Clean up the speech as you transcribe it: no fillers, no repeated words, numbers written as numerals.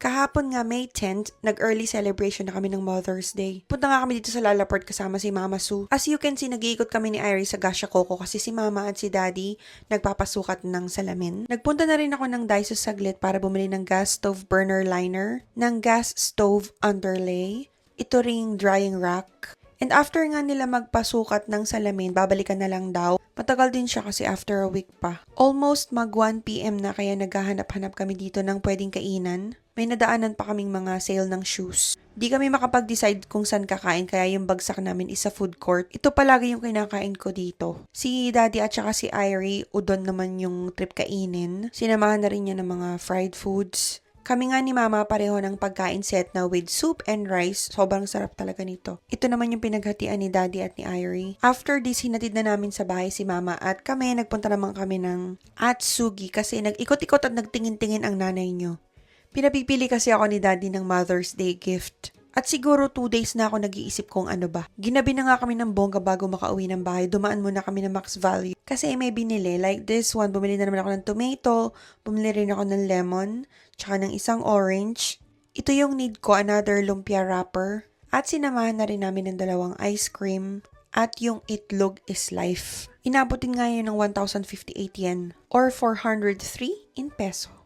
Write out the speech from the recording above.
Kahapon nga May 10th, nag-early celebration na kami ng Mother's Day. Punta nga kami dito sa Lalaport kasama si Mama Sue. As you can see, nag-iikot kami ni Irie sa Gasha Coco kasi si Mama at si Daddy nagpapasukat ng salamin. Nagpunta na rin ako ng Daiso saglit para bumili ng gas stove burner liner, ng gas stove underlay, ito ring drying rack. And after nga nila magpasukat ng salamin, babalikan na lang daw. Matagal din siya kasi after a week pa. Almost mag 1 PM na kaya naghahanap-hanap kami dito ng pwedeng kainan. May nadaanan pa kaming mga sale ng shoes. Di kami makapag-decide kung saan kakain kaya yung bagsak namin is sa food court. Ito palagi yung kinakain ko dito. Si Daddy at saka si Irie, udon naman yung trip kainin. Sinamahan na rin niya ng mga fried foods. Kami nga ni Mama pareho ng pagkain set na with soup and rice. Sobrang sarap talaga nito. Ito naman yung pinaghatian ni Daddy at ni Irie. After this, hinatid na namin sa bahay si Mama at kami, nagpunta naman kami ng Atsugi kasi nag-ikot-ikot at nagtingin-tingin ang nanay nyo. Pinapipili kasi ako ni Daddy ng Mother's Day gift. At siguro 2 days na ako nag-iisip kung ano ba. Ginabi na nga kami ng bongga bago makauwi ng bahay. Dumaan muna kami ng Max Value. Kasi may binili. Like this one, bumili na naman ako ng tomato. Bumili rin ako ng lemon. Tsaka ng isang orange. Ito yung need ko, another lumpia wrapper. At sinamahan na rin namin ng 2 ice cream. At yung itlog is life. Inabutin nga yun ng 1,058 yen. Or 403 in pesos.